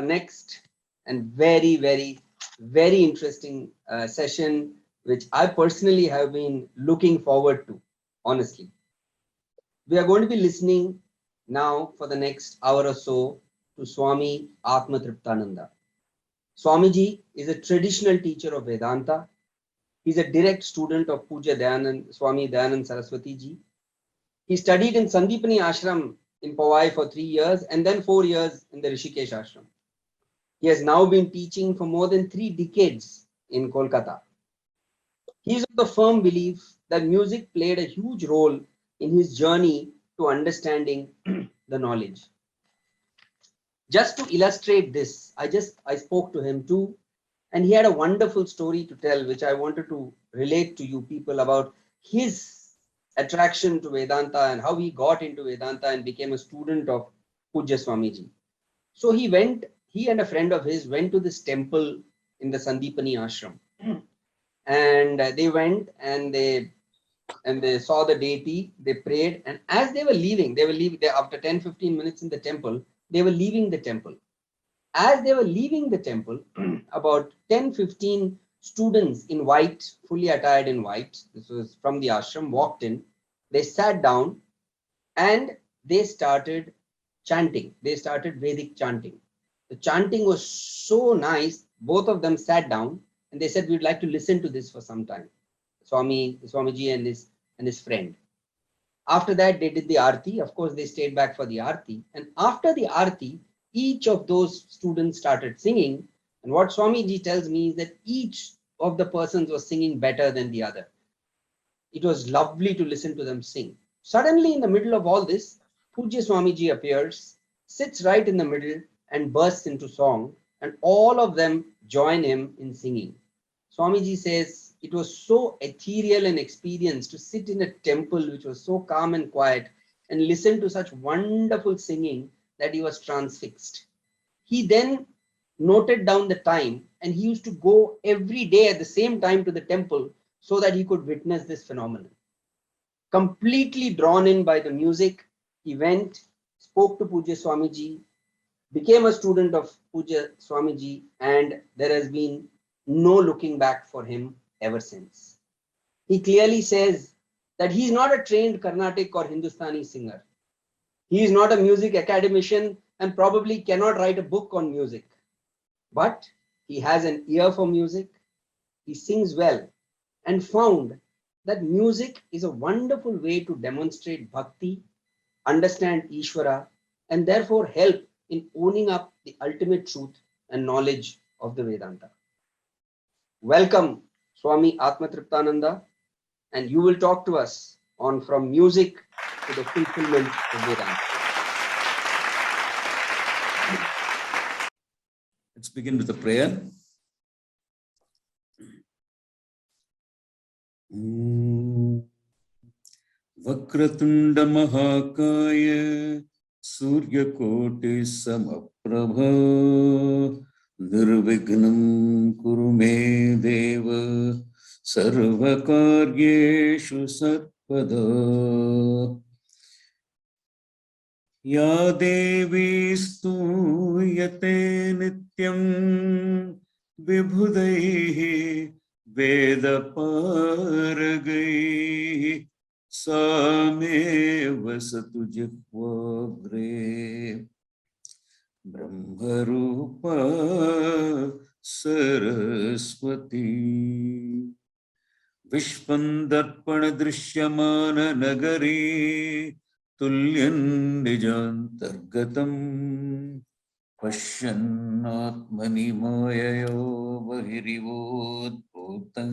our next and very, very, very interesting session, which I personally have been looking forward to, honestly. We are going to be listening now for the next hour or so to Swami Atmatriptananda. Swamiji is a traditional teacher of Vedanta. He's a direct student of Puja Dayanand, Swami Dayanand Saraswati ji. He studied in Sandipani Ashram in Powai for 3 years and then 4 years in the Rishikesh Ashram. He has now been teaching for more than 3 decades in Kolkata. He is of the firm belief that music played a huge role in his journey to understanding the knowledge. Just to illustrate this, I spoke to him too, and he had a wonderful story to tell, which I wanted to relate to you people about his attraction to Vedanta and how he got into Vedanta and became a student of Pujya Swamiji. So he and a friend of his went to this temple in the Sandipani ashram, and they went and they saw the deity, they prayed, and as they were leaving, after 10-15 minutes in the temple, they were leaving the temple. As they were leaving the temple, about 10-15 students in white, fully attired in white, this was from the ashram, walked in, they sat down and they started chanting. They started Vedic chanting. The chanting was so nice, both of them sat down and they said, we'd like to listen to this for some time. Swamiji and his friend. After that, they did the arti. Of course, they stayed back for the arti. And after the arti, each of those students started singing. And what Swamiji tells me is that each of the persons was singing better than the other. It was lovely to listen to them sing. Suddenly, in the middle of all this, Pujya Swamiji appears, sits right in the middle, and bursts into song, and all of them join him in singing. Swamiji says it was so ethereal an experience to sit in a temple which was so calm and quiet and listen to such wonderful singing that he was transfixed. He then noted down the time and he used to go every day at the same time to the temple so that he could witness this phenomenon. Completely drawn in by the music, he went, spoke to Pujya Swamiji, became a student of Pujya Swamiji, and there has been no looking back for him ever since. He clearly says that he is not a trained Carnatic or Hindustani singer. He is not a music academician and probably cannot write a book on music. But he has an ear for music, he sings well, and found that music is a wonderful way to demonstrate bhakti, understand Ishvara, and therefore help in owning up the ultimate truth and knowledge of the Vedanta. Welcome, Swami Atmatriptananda, and you will talk to us on from music to the fulfillment of Vedanta. Let's begin with a prayer. Vakratunda Mahakaya Suryakoti Samaprabha Nirvignam Kurume Deva Sarvakaryeshu Sarpada Ya Devi Stuyate Nityam Vibhudaihi Vedaparagaihi Same Vasatu Jihvagre Brahmarupa Saraswati Vishwandarpana Drishyamana Nagari Tulyan Nijantargatam Pashyannatmani Mayayo Bahirivotbhutam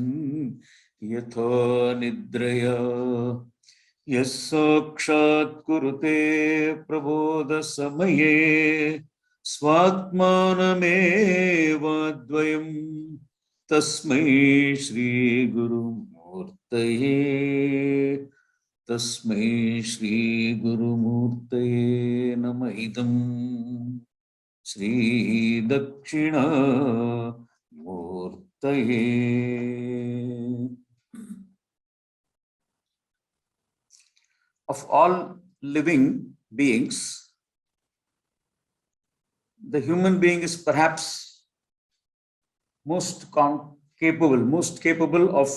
Yatha Nidraya Yasakshat Kurute Prabodha Samaye Swatmanamevadvayam Tasmai Shri Guru Murtaye Tasmai Shri Guru Murtaye Namaidam Shri Dakshina Murtaye. Of all living beings, the human being is perhaps most capable of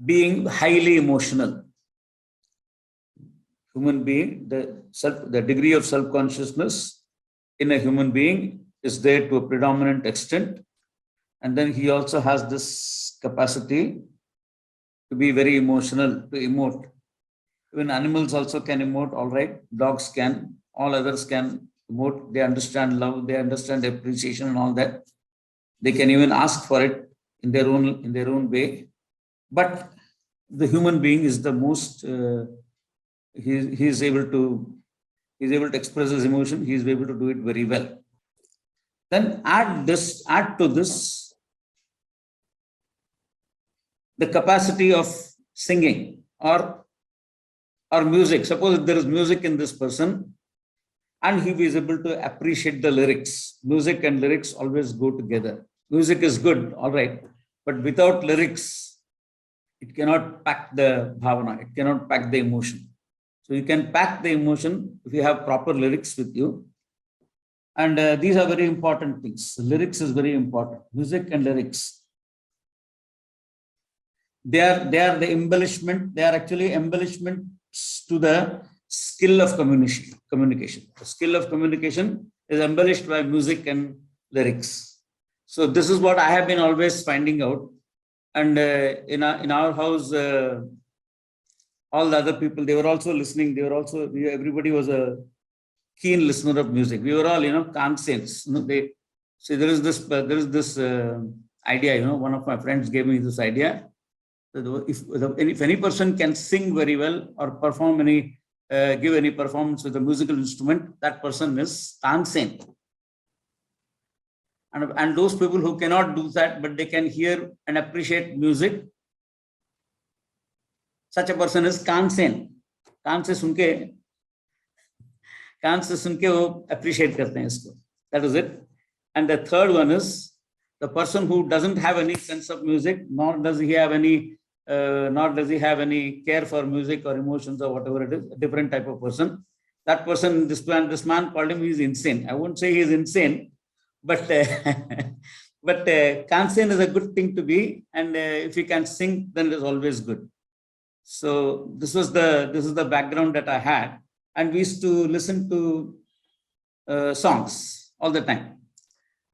being highly emotional. Human being, the degree of self-consciousness in a human being is there to a predominant extent. And then he also has this capacity to be very emotional, to emote. Even animals also can emote, all right. Dogs can, all others can emote. They understand love, they understand appreciation and all that. They can even ask for it in their own way. But the human being is the most, he is able to express his emotion. He is able to do it very well. Then add to this the capacity of singing or music. Suppose there is music in this person and he is able to appreciate the lyrics. Music and lyrics always go together. Music is good, all right, but without lyrics, it cannot pack the bhavana, it cannot pack the emotion. So you can pack the emotion if you have proper lyrics with you. And these are very important things. Lyrics is very important. Music and lyrics. They are the embellishment. They are actually embellishments to the skill of communication. The skill of communication is embellished by music and lyrics. So this is what I have been always finding out. And in our house, all the other people, they were also listening. Everybody was a keen listener of music. We were all, Kanseans. There is this idea. One of my friends gave me this idea. If any person can sing very well or give any performance with a musical instrument, that person is Tansen. And those people who cannot do that, but they can hear and appreciate music, such a person is Kansen. कान से सुन के वो appreciate करते हैं इसको. That is it. And the third one is the person who doesn't have any sense of music, nor does he have any care for music or emotions or whatever it is, a different type of person. That person, this man called him, he's insane. I won't say he's insane, but Kansen is a good thing to be, and if you can sing, then it is always good. So this is the background that I had, and we used to listen to songs all the time.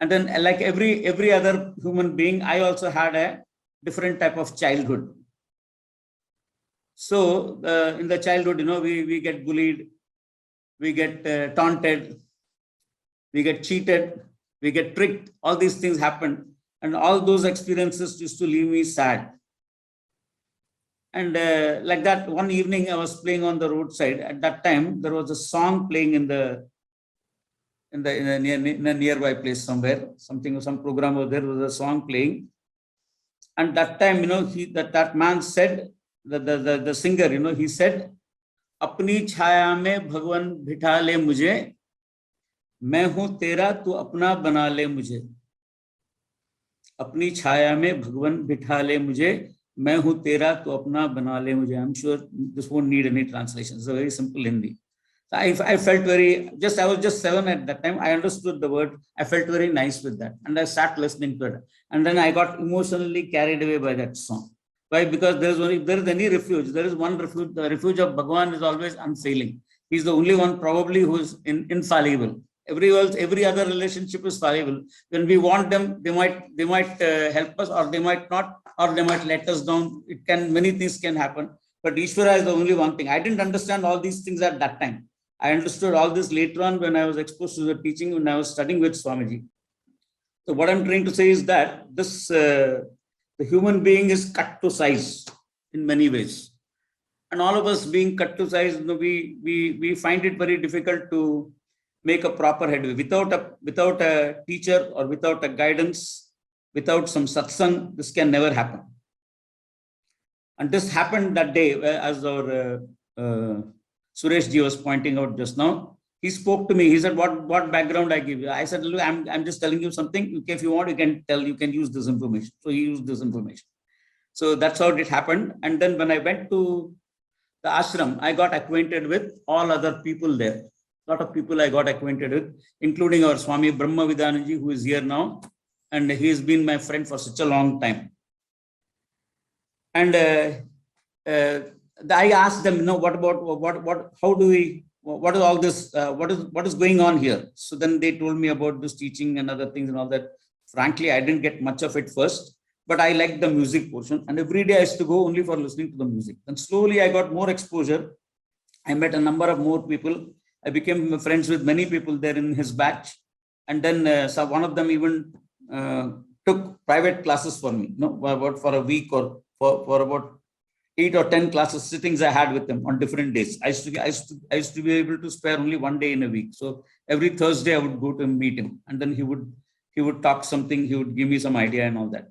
And then, like every other human being, I also had a different type of childhood. So in the childhood, we get bullied, we get taunted, we get cheated, we get tricked. All these things happen, and all those experiences used to leave me sad. And like that, one evening I was playing on the roadside. At that time, there was a song playing in a nearby place somewhere. Some program was there. Was a song playing, and that time, that man said, the singer, he said, "Apni chhaya mein Bhagwan bithha le mujhe, मैं हूं तेरा तू अपना बना ले मुझे. अपनी छाया में भगवान बिठा ले मुझे, मैं हूं तेरा तू अपना बना ले मुझे." I'm sure this won't need any translation. It's a very simple Hindi. So I felt I was just 7 at that time. I understood the word. I felt very nice with that. And I sat listening to it. And then I got emotionally carried away by that song. Why? Because if there is any refuge, there is one refuge. The refuge of Bhagwan is always unfailing. He's the only one probably who is infallible. Every other relationship is fallible. When we want them, they might help us, or they might not, or they might let us down. Many things can happen. But Ishvara is the only one thing. I didn't understand all these things at that time. I understood all this later on when I was exposed to the teaching, when I was studying with Swamiji. So what I'm trying to say is that the human being is cut to size in many ways. And all of us being cut to size, we find it very difficult to make a proper headway. Without a teacher or without a guidance, without some satsang, this can never happen. And this happened that day, as our Suresh ji was pointing out just now. He spoke to me. He said, "What background I give you?" I said, "Look, I'm just telling you something. If you want, you can use this information." So he used this information. So that's how it happened. And then when I went to the ashram, I got acquainted with all other people there. A lot of people I got acquainted with, including our Swami Brahma Vidananji, who is here now, and he has been my friend for such a long time. And I asked them, what about, how do we, what is all this, what is going on here? So then they told me about this teaching and other things and all that. Frankly, I didn't get much of it first, but I liked the music portion. And every day I used to go only for listening to the music. And slowly I got more exposure. I met a number of more people. I became friends with many people there in his batch. And then so one of them even took private classes for me, about for a week or for about 8 or 10 classes sittings I had with them on different days. I used to be able to spare only one day in a week. So every Thursday I would go to meet him, and then he would talk something. He would give me some idea and all that.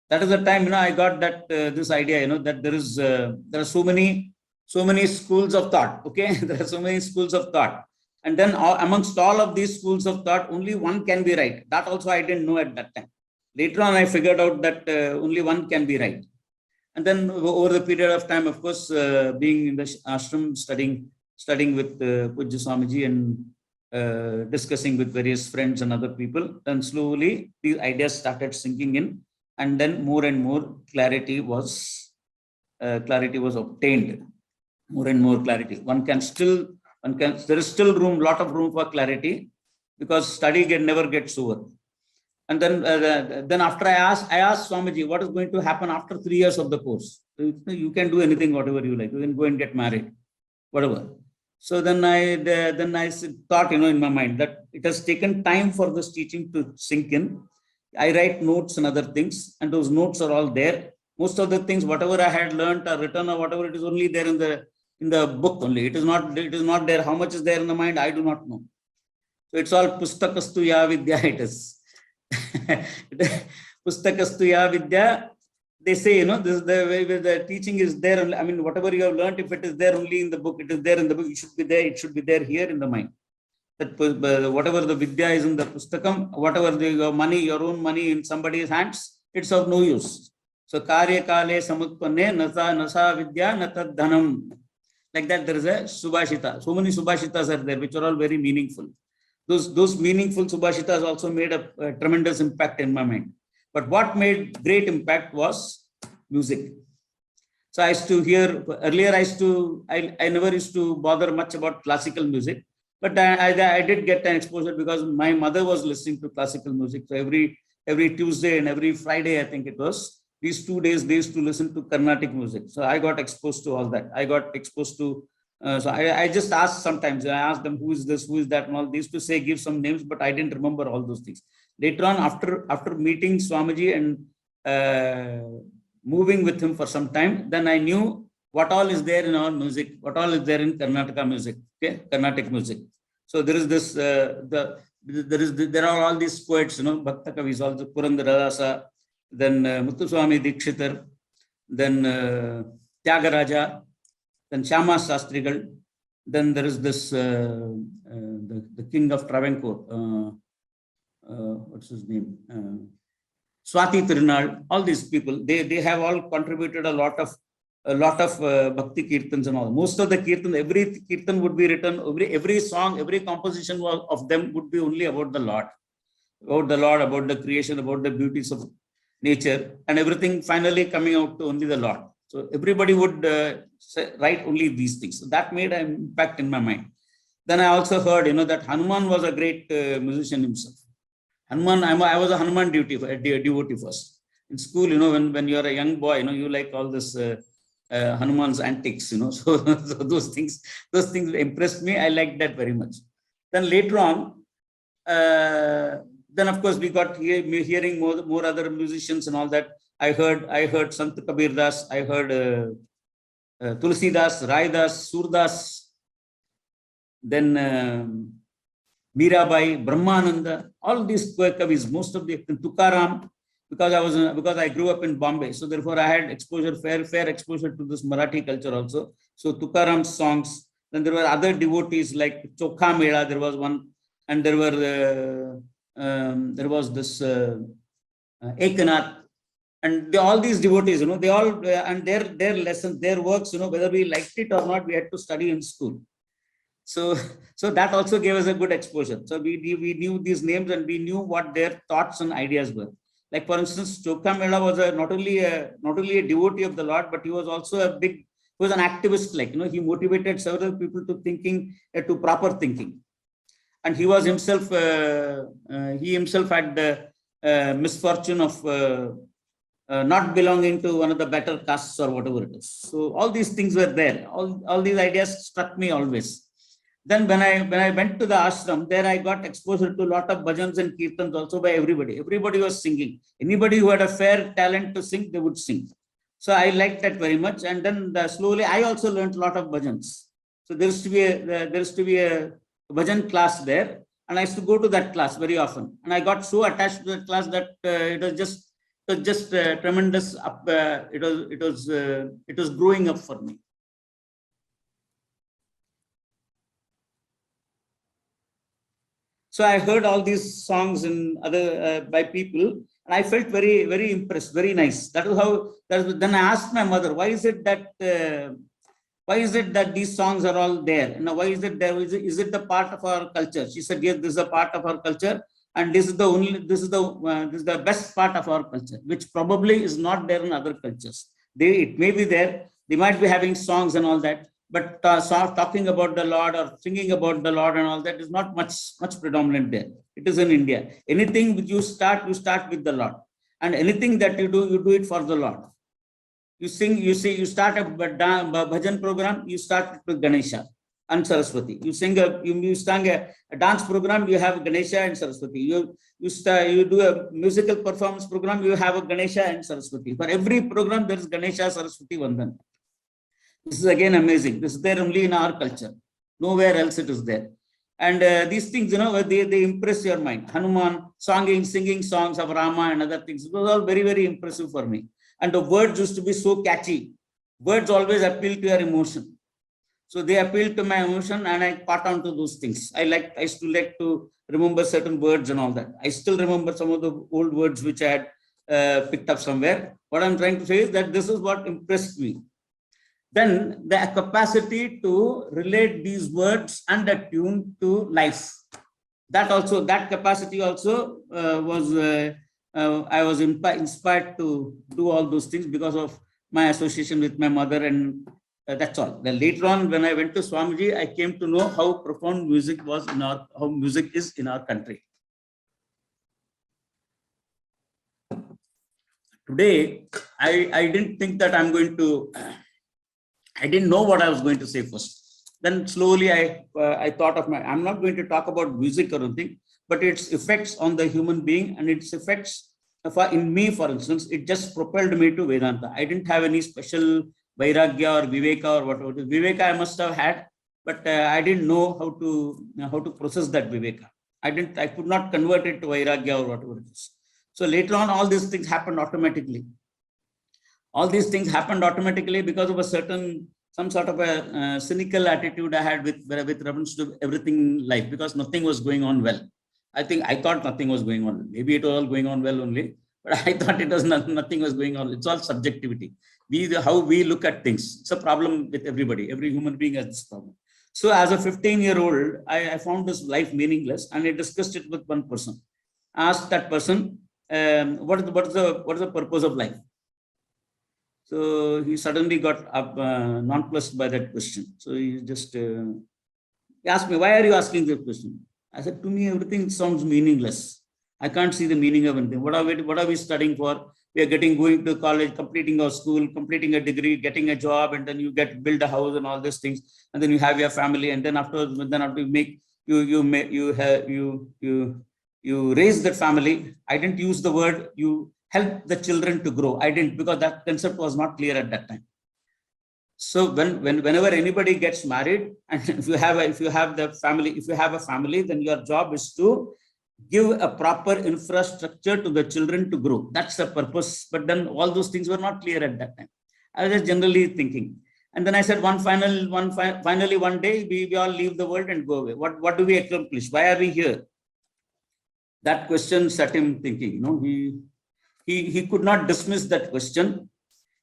That is the time, I got that this idea, that there are so many schools of thought. Okay, there are so many schools of thought, and then amongst all of these schools of thought, only one can be right. That also I didn't know at that time. Later on, I figured out that only one can be right. And then over the period of time, of course, being in the ashram, studying with Pujya Swamiji and discussing with various friends and other people, then slowly these ideas started sinking in, and then more and more clarity was obtained. More and more clarity. There is still lot of room for clarity, because study never gets over. And then after I asked Swamiji, what is going to happen after 3 years of the course? You can do anything, whatever you like. You can go and get married, whatever. So then I thought, in my mind, that it has taken time for this teaching to sink in. I write notes and other things, and those notes are all there. Most of the things, whatever I had learned or written or whatever, it is only there in the book only. It is not there. How much is there in the mind, I do not know. So it's all Pustakastu Ya Vidya, it is. Pustakastu Ya Vidya. They say, this is the way the teaching is there. I mean, whatever you have learned, if it is there only in the book, it is there in the book. It should be there. It should be there here in the mind. That whatever the vidya is in the pustakam, whatever your own money in somebody's hands, it's of no use. So karya kale samutpanne nasa vidya natad dhanam. Like that, there is a subhashita. So many subhashitas are there, which are all very meaningful. Those meaningful subhashitas also made a tremendous impact in my mind. But what made great impact was music. So I used to hear, earlier I never used to bother much about classical music, but I did get an exposure because my mother was listening to classical music. So every Tuesday and every Friday, I think it was, these 2 days, they used to listen to Carnatic music. So I got exposed to all that. I got exposed to, so I just asked sometimes, I asked them, who is this, who is that, and all. They used to say, give some names, but I didn't remember all those things. Later on, after meeting Swamiji and moving with him for some time, then I knew what all is there in our music, what all is there in Karnataka music, okay, Carnatic music. So there is this, there are all these poets, Bhakta Kavis, also Purandara Rasa, then Muthuswami Dikshitar, then Tyagaraja, then Shyama Shastrigal, then there is this, the king of Travancore, what's his name? Swati Tirunal, all these people, they have all contributed a lot of bhakti kirtans and all. Most of the kirtan, every kirtan would be written, every song, every composition of them would be only about the Lord, about the creation, about the beauties of nature, and everything finally coming out to only the Lord. So everybody would write only these things. So that made an impact in my mind. Then I also heard, that Hanuman was a great musician himself. Hanuman, I was a Hanuman devotee first. In school, when you're a young boy, you like all this Hanuman's antics, so those things impressed me. I liked that very much. Then later on, then of course we got hearing more other musicians and all that. I heard Sant Kabir Das, I heard Tulsi Das, Rai Das, Surdas, then Mirabai, Brahmananda, all these Kavis, most of the Tukaram, because I grew up in Bombay, so therefore I had exposure, fair exposure to this Marathi culture also. So Tukaram's songs. Then there were other devotees like Chokha Mela, there was one, and there was this Ekanath, And all these devotees, they all, and their lessons, their works, whether we liked it or not, we had to study in school. So, so that also gave us a good exposure. So we knew these names and we knew what their thoughts and ideas were. Like for instance, Chokka Mela was not only a devotee of the Lord, but he was also he was an activist. Like, he motivated several people to thinking, to proper thinking. And he was himself, he himself had the misfortune of not belonging to one of the better castes or whatever it is. So all these things were there. All these ideas struck me always. Then when I went to the ashram, there I got exposure to a lot of bhajans and kirtans also by everybody. Everybody was singing. Anybody who had a fair talent to sing, they would sing. So I liked that very much. And then slowly I also learned a lot of bhajans. So there used to be a bhajan class there, and I used to go to that class very often. And I got so attached to that class that it was just tremendous. It was growing up for me. So I heard all these songs in other by people, and I felt very, very impressed, very nice. That was how. Then I asked my mother, why is it that these songs are all there? Why is it there? Is it the part of our culture? She said, yes, this is a part of our culture, and this is the best part of our culture, which probably is not there in other cultures. It may be there. They might be having songs and all that. But talking about the Lord or singing about the Lord and all that is not much predominant there. It is in India. Anything which you start with the Lord, and anything that you do it for the Lord. You sing, you start a bhajan program, you start with Ganesha and Saraswati. You sing a dance program, you have Ganesha and Saraswati. You do a musical performance program, you have a Ganesha and Saraswati. For every program, there is Ganesha, Saraswati, Vandan. This is again amazing. This is there only in our culture. Nowhere else it is there. And these things, they impress your mind. Hanuman, singing songs of Rama and other things. It was all very, very impressive for me. And the words used to be so catchy. Words always appeal to your emotion. So they appealed to my emotion, and I caught on to those things. I used to like to remember certain words and all that. I still remember some of the old words which I had picked up somewhere. What I'm trying to say is that this is what impressed me. Then the capacity to relate these words and the tune to life. That capacity also I was inspired to do all those things because of my association with my mother, and that's all. Then later on, when I went to Swamiji, I came to know how profound music how music is in our country. Today, I didn't think that I didn't know what I was going to say first. Then slowly I thought of I'm not going to talk about music or anything, but its effects on the human being and its effects in me, for instance, it just propelled me to Vedanta. I didn't have any special Vairagya or Viveka or whatever. Viveka I must have had, but I didn't know how to process that Viveka. I could not convert it to Vairagya or whatever it is. So later on, all these things happened automatically. All these things happened automatically because of some sort of a cynical attitude I had with reference to everything in life, because nothing was going on well. I thought nothing was going on. Maybe it was all going on well only, but I thought it was nothing was going on. It's all subjectivity. How we look at things. It's a problem with everybody. Every human being has this problem. So as a 15-year-old, I found this life meaningless, and I discussed it with one person. I asked that person, what is the purpose of life? So he suddenly got nonplussed by that question. So he just he asked me, why are you asking this question? I said, to me, everything sounds meaningless. I can't see the meaning of anything. What are we studying for? We are going to college, completing our school, completing a degree, getting a job, and then you build a house and all these things, and then you have your family, and then after you raise that family. I didn't use the word you help the children to grow. I didn't, because that concept was not clear at that time. So whenever anybody gets married, and if you have a family, then your job is to give a proper infrastructure to the children to grow. That's the purpose. But then all those things were not clear at that time. I was just generally thinking. And then I said, finally one day we all leave the world and go away. What do we accomplish? Why are we here? That question set him thinking. he could not dismiss that question.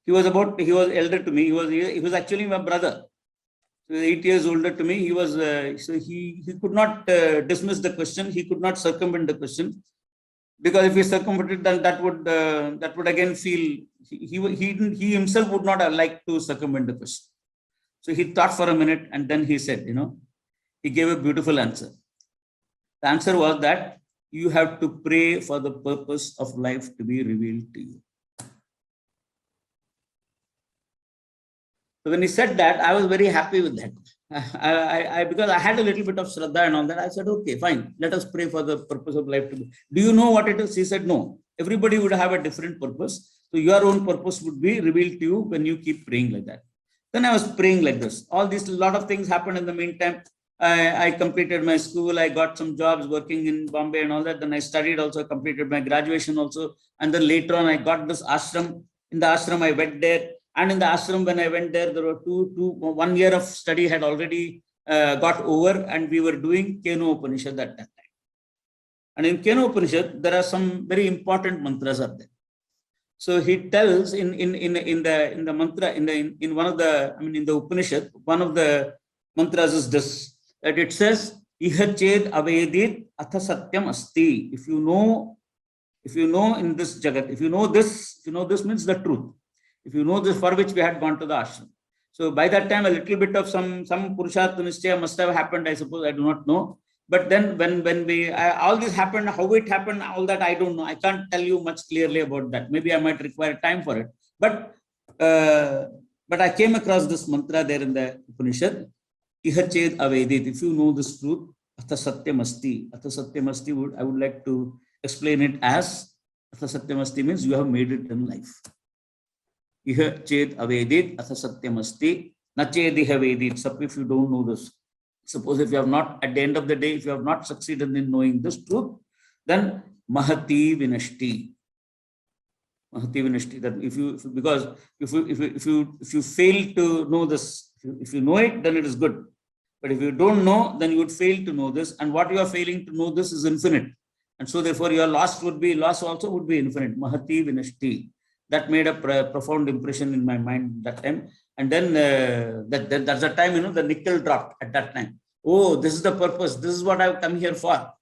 He was elder to me. He was actually my brother. So 8 years older to me. He was so he could not dismiss the question. He could not circumvent the question, because if he circumvented, then that would again feel he himself would not have liked to circumvent the question. So he thought for a minute, and then he said, he gave a beautiful answer. The answer was that you have to pray for the purpose of life to be revealed to you. So when he said that, I was very happy with that. Because I had a little bit of Shraddha and all that. I said, okay, fine, let us pray for the purpose of life to be. Do you know what it is? He said, no. Everybody would have a different purpose. So your own purpose would be revealed to you when you keep praying like that. Then I was praying like this. A lot of things happened in the meantime. I completed my school. I got some jobs working in Bombay and all that. Then I studied also, completed my graduation also. And then later on, I got this ashram. In the ashram, I went there. And in the ashram, when I went there, there were 1 year of study had already got over, and we were doing Keno Upanishad at that time. And in Keno Upanishad, there are some very important mantras are there. So he tells in the mantra in one of the in the Upanishad, one of the mantras is this, that it says Iha ched avedit atha satyam asti. If you know in this jagat, if you know this means the truth. If you know this, for which we had gone to the ashram. So by that time, a little bit of some Purushartha Nishchaya must have happened, I suppose. I do not know. But then when all this happened, how it happened, all that I don't know. I can't tell you much clearly about that. Maybe I might require time for it. But I came across this mantra there in the Upanishad. Iha ched avedit. If you know this truth, atha satyam asti. Atha satyam asti, I would like to explain it as atha satyam asti means you have made it in life. Iha ched avedit atha satyam asti. Na chediha vedit. If you don't know this, suppose if you have not, at the end of the day, if you have not succeeded in knowing this truth, then mahati vinashti. Mahati vinashti. That if you fail to know this, if you know it, then it is good. But if you don't know, then you would fail to know this. And what you are failing to know this is infinite. And so therefore your loss also would be infinite. Mahati vinashti. That made a profound impression in my mind that time. And then that's the time, the nickel dropped at that time. Oh, this is the purpose. This is what I've come here for.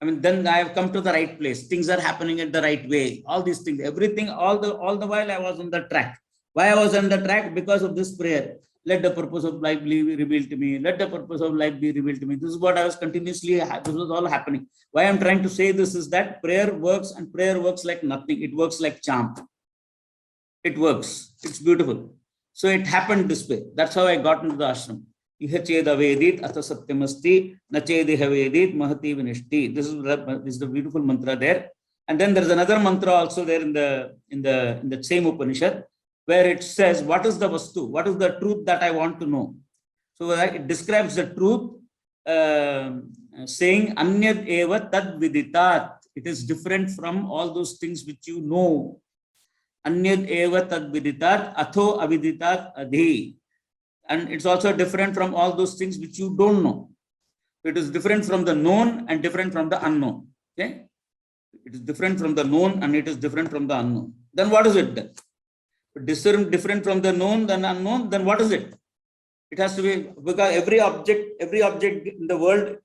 Then I have come to the right place. Things are happening in the right way. All these things, everything, all the while I was on the track. Why I was on the track? Because of this prayer. Let the purpose of life be revealed to me. Let the purpose of life be revealed to me. This is what I was continuously, this was all happening. Why I'm trying to say this is that prayer works, and prayer works like nothing. It works like charm. It works. It's beautiful. So it happened this way. That's how I got into the ashram. Iha ched avedit atha satyamasti na chediha vedit mahati vinashti. This is the beautiful mantra there. And then there's another mantra also there in the same Upanishad, where it says, what is the vastu? What is the truth that I want to know? So it describes the truth, saying anyad eva tad viditat. It is different from all those things which you know. Anyad eva tad viditat atho aviditat adhi. And it's also different from all those things which you don't know. It is different from the known and different from the unknown. Okay? It is different from the known and it is different from the unknown. Then what is it then? Different from the known than unknown, then what is it? It has to be, because every object in the world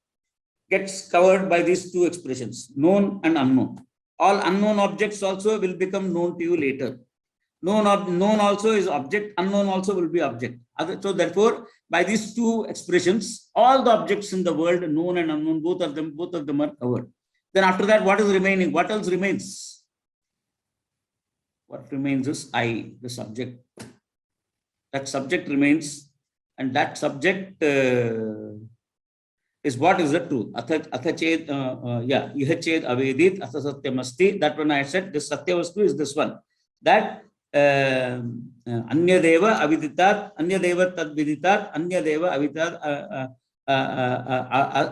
gets covered by these two expressions, known and unknown. All unknown objects also will become known to you later. Known also is object, unknown also will be object. So therefore, by these two expressions, all the objects in the world, known and unknown, both of them are covered. Then after that, what is remaining? What else remains? What remains is I, the subject. That subject remains, and that subject is what is the truth. Atha ched, iha ched avedit atha satyamasti. That one I said, this satyavastu is this one. That anyadeva aviditat, anyadeva tad viditat, anyadeva aviditat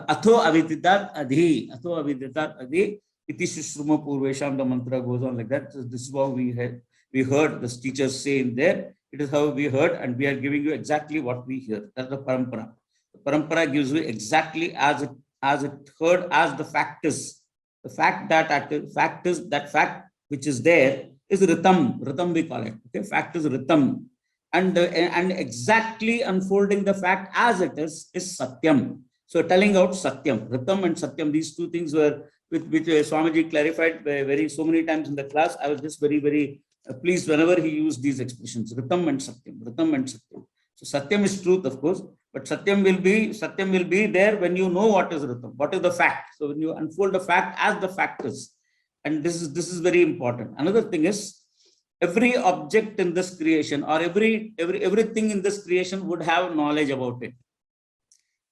atho aviditat adhi, atho aviditat adhi. Iti Shruma Purvesham, the mantra goes on like that. So this is what we heard the teachers say in there. It is how we heard, and we are giving you exactly what we hear. That's the parampara. The parampara gives you exactly as it heard, as the fact is. The fact that fact which is there, is Ritam. Ritam we call it. Okay, fact is Ritam. And exactly unfolding the fact as it is Satyam. So telling out Satyam, Ritam and Satyam, these two things were which Swamiji clarified very so many times in the class. I was just very, very pleased whenever he used these expressions, Ritam and Satyam, Ritam and Satyam. So Satyam is truth, of course, but Satyam will be there when you know what is Ritam, what is the fact. So when you unfold the fact as the fact is, and this is very important. Another thing is, every object in this creation or everything in this creation would have knowledge about it.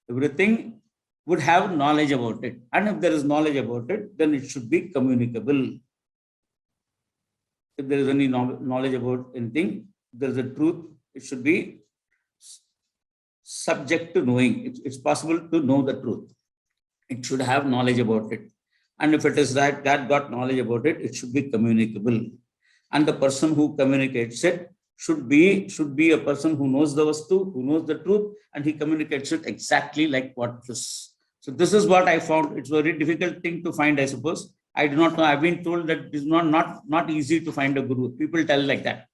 Everything would have knowledge about it. And if there is knowledge about it, then it should be communicable. If there is any knowledge about anything, there is a truth, it should be subject to knowing. It's possible to know the truth. It should have knowledge about it. And if it is that got knowledge about it, it should be communicable. And the person who communicates it should be a person who knows the vastu, who knows the truth, and he communicates it exactly like what it is. So this is what I found. It's a very difficult thing to find, I suppose. I do not know. I've been told that it's not easy to find a guru. People tell like that.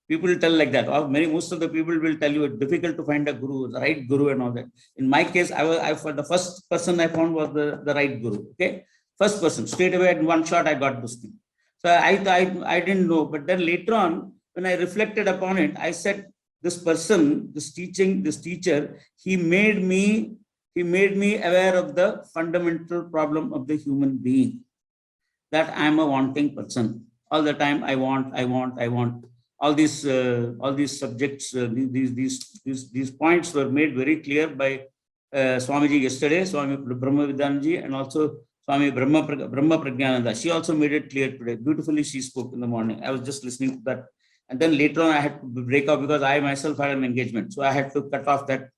Most of the people will tell you it's difficult to find a guru, the right guru and all that. In my case, for the first person I found was the right guru. Okay, first person, straight away in one shot I got this thing. So I didn't know, but then later on, when I reflected upon it, I said, this person, this teacher, he made me aware of the fundamental problem of the human being, that I am a wanting person. All the time I want. All these subjects, these points were made very clear by Swamiji yesterday, Swami Brahmavidanji, and also Swami Brahma Prajnananda. She also made it clear today. Beautifully she spoke in the morning. I was just listening to that. And then later on I had to break off because I myself had an engagement. So I had to cut off that.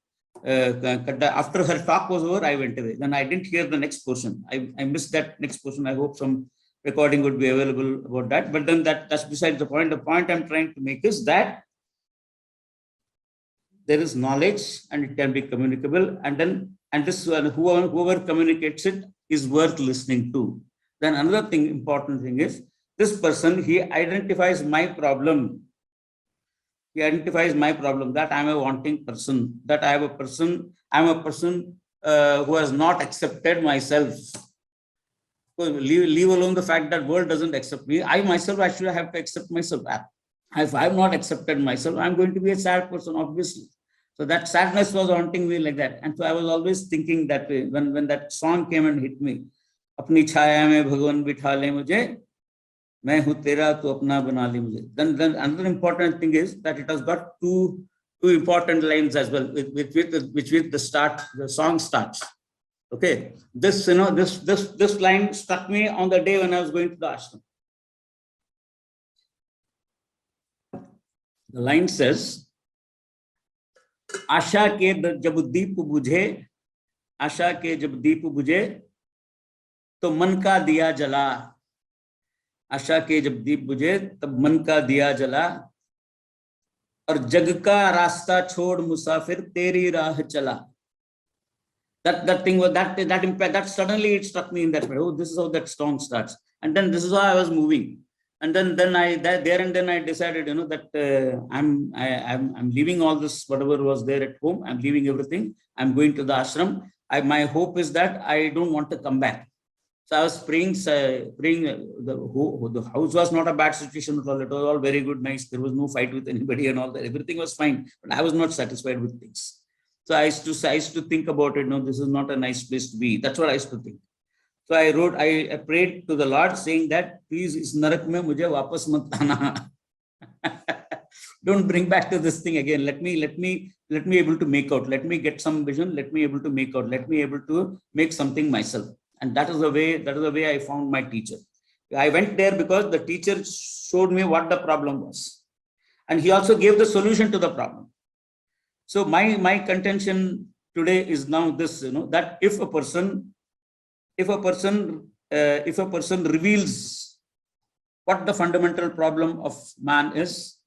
After her talk was over, I went away. Then I didn't hear the next portion. I missed that next portion. I hope some recording would be available about that. But then that's beside the point. The point I'm trying to make is that there is knowledge and it can be communicable. And this whoever communicates it is worth listening to. Then another thing, important thing is, this person, he identifies my problem. He identifies my problem, that I'm a wanting person, that I'm a person who has not accepted myself. So leave alone the fact that world doesn't accept me. I myself actually have to accept myself. If I've not accepted myself, I'm going to be a sad person, obviously. So that sadness was haunting me like that. And so I was always thinking that way when that song came and hit me. Apni chhaya mein Bhagwan bitha le mujhe, main hu tera tu apna bana le mujhe. Then another important thing is that it has got two important lines as well, which with the song starts. Okay, this line struck me on the day when I was going to the ashram. The line says, आशा के जब दीप बुझे, आशा के जब दीप बुझे तो मन का दिया जला, आशा के जब दीप बुझे तब मन का दिया जला, और जग का रास्ता छोड़ मुसाफिर तेरी राह चला. That thing was that impact, that suddenly it struck me in that way. Oh, this is how that song starts. And then this is how I was moving. And then I decided, that I'm leaving all this, whatever was there at home. I'm leaving everything. I'm going to the ashram. My hope is that I don't want to come back. So I was praying. The house was not a bad situation at all. It was all very good, nice. There was no fight with anybody and all that. Everything was fine. But I was not satisfied with things. So I used to think about it. No, this is not a nice place to be. That's what I used to think. So I prayed to the Lord saying that, please, is narak mein mujhe wapas mat aana. Don't bring back to this thing again. Let me able to make out. Let me get some vision. Let me able to make out. Let me able to make something myself. And that is the way I found my teacher. I went there because the teacher showed me what the problem was. And he also gave the solution to the problem. So my contention today is now this, that if a person reveals what the fundamental problem of man is,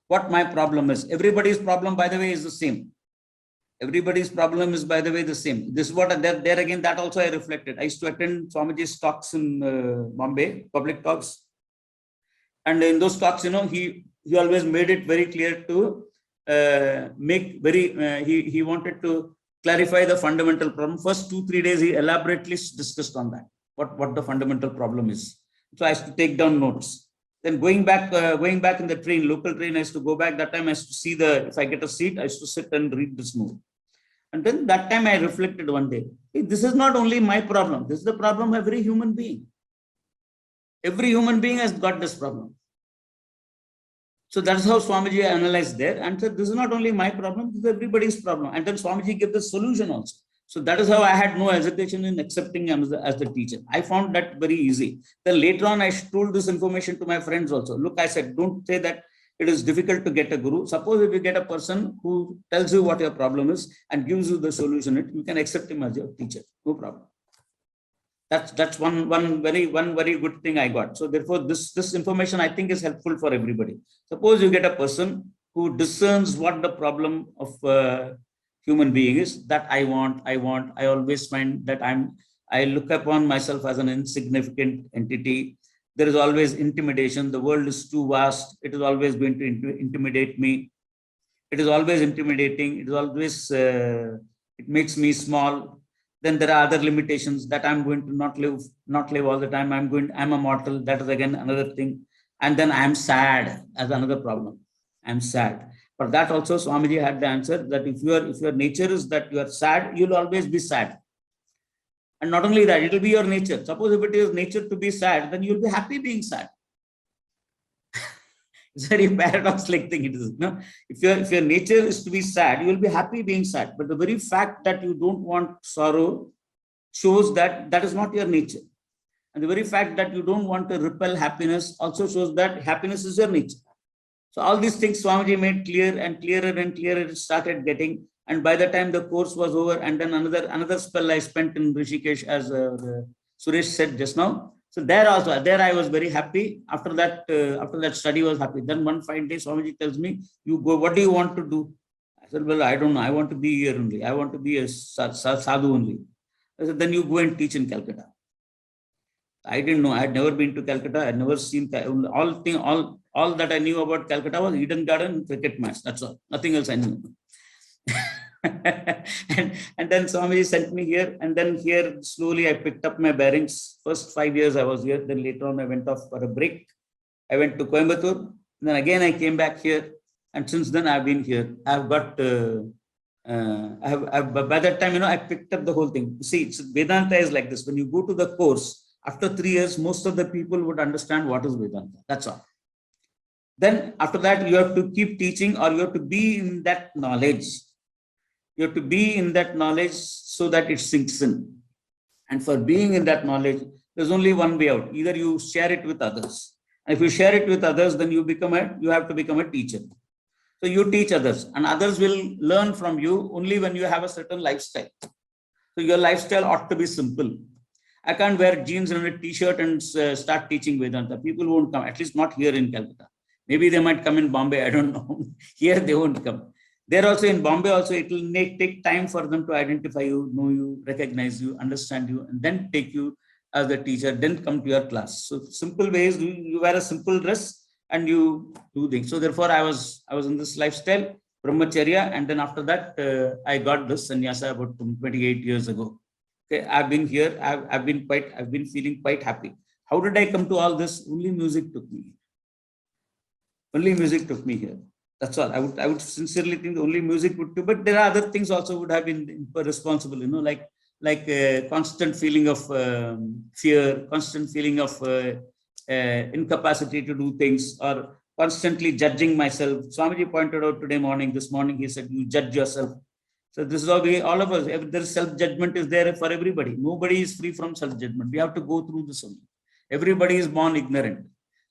what my problem is. Everybody's problem, by the way, is the same. Everybody's problem is, by the way, the same. This is what, there again, that also I reflected. I used to attend Swamiji's talks in Bombay, public talks. And in those talks, he always made it very clear to he wanted to clarify the fundamental problem. First 2-3 days, he elaborately discussed on that, what the fundamental problem is. So I used to take down notes. Then going back in the train, local train, I used to go back. That time I used to see if I get a seat, I used to sit and read this note. And then that time I reflected one day, hey, this is not only my problem. This is the problem of every human being. Every human being has got this problem. So that's how Swamiji analyzed there and said, this is not only my problem, this is everybody's problem. And then Swamiji gave the solution also. So that is how I had no hesitation in accepting him as the teacher. I found that very easy. Then later on, I told this information to my friends also. Look, I said, don't say that it is difficult to get a guru. Suppose if you get a person who tells you what your problem is and gives you the solution, you can accept him as your teacher. No problem. That's one very good thing I got. So therefore, this information I think is helpful for everybody. Suppose you get a person who discerns what the problem of human being is, that I always find that I look upon myself as an insignificant entity. There is always intimidation. The world is too vast. It is always going to intimidate me. It is always intimidating. It is always it makes me small. Then there are other limitations that I'm going to not live all the time. I'm a mortal. That is again another thing. And then I'm sad as another problem. I'm sad. For that also, Swamiji had the answer that if your nature is that you are sad, you'll always be sad. And not only that, it will be your nature. Suppose if it is nature to be sad, then you'll be happy being sad. It's a very paradox-like thing it is. No? If your nature is to be sad, you will be happy being sad. But the very fact that you don't want sorrow shows that is not your nature. And the very fact that you don't want to repel happiness also shows that happiness is your nature. So all these things Swamiji made clear and clearer and clearer it started getting. And by the time the course was over, and then another spell I spent in Rishikesh, as Suresh said just now. So there I was very happy. After that study was happy. Then one fine day Swamiji tells me, you go, what do you want to do? I said, well, I don't know. I want to be here only. I want to be a sadhu only. I said, then you go and teach in Calcutta. I didn't know. I had never been to Calcutta. I had never seen all that I knew about Calcutta was Eden Garden, cricket match. That's all. Nothing else I knew. and then Swamiji sent me here, and then here slowly I picked up my bearings. First 5 years I was here, then later on I went off for a break. I went to Coimbatore, then again I came back here, and since then I've been here. I've got by that time, I picked up the whole thing. See, Vedanta is like this. When you go to the course, after 3 years, most of the people would understand what is Vedanta. That's all. Then after that, you have to keep teaching, or you have to be in that knowledge. You have to be in that knowledge so that it sinks in. And for being in that knowledge, there's only one way out. Either you share it with others. And if you share it with others, then you have to become a teacher. So you teach others, and others will learn from you only when you have a certain lifestyle. So your lifestyle ought to be simple. I can't wear jeans and a t-shirt and start teaching Vedanta. People won't come, at least not here in Calcutta. Maybe they might come in Bombay, I don't know. Here they won't come. There also in Bombay also, it will take time for them to identify you, know you, recognize you, understand you, and then take you as a teacher, then come to your class. So simple ways, you wear a simple dress and you do things. So therefore I was in this lifestyle, brahmacharya, and then after that I got this sannyasa about 28 years ago. Okay, I've been here, I've been feeling quite happy. How did I come to all this? Only music took me here. Only music took me here. That's all. I would sincerely think only music would do, but there are other things also would have been responsible, like a constant feeling of fear, constant feeling of incapacity to do things, or constantly judging myself. Swamiji pointed out this morning, he said, you judge yourself. So this is all of us. There is self-judgment is there for everybody. Nobody is free from self-judgment. We have to go through this only. Everybody is born ignorant.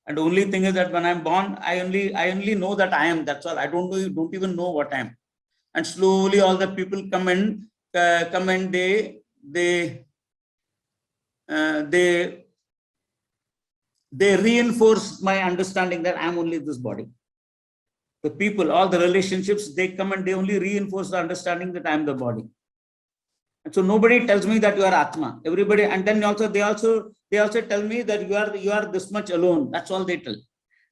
And the only thing is that when I'm born, I only know that I am. That's all. I don't even know what I am. And slowly all the people come and they reinforce my understanding that I'm only this body. The people, all the relationships, they come and they only reinforce the understanding that I'm the body. And so nobody tells me that you are Atma. Everybody, and then also they also tell me that you are this much alone. That's all they tell.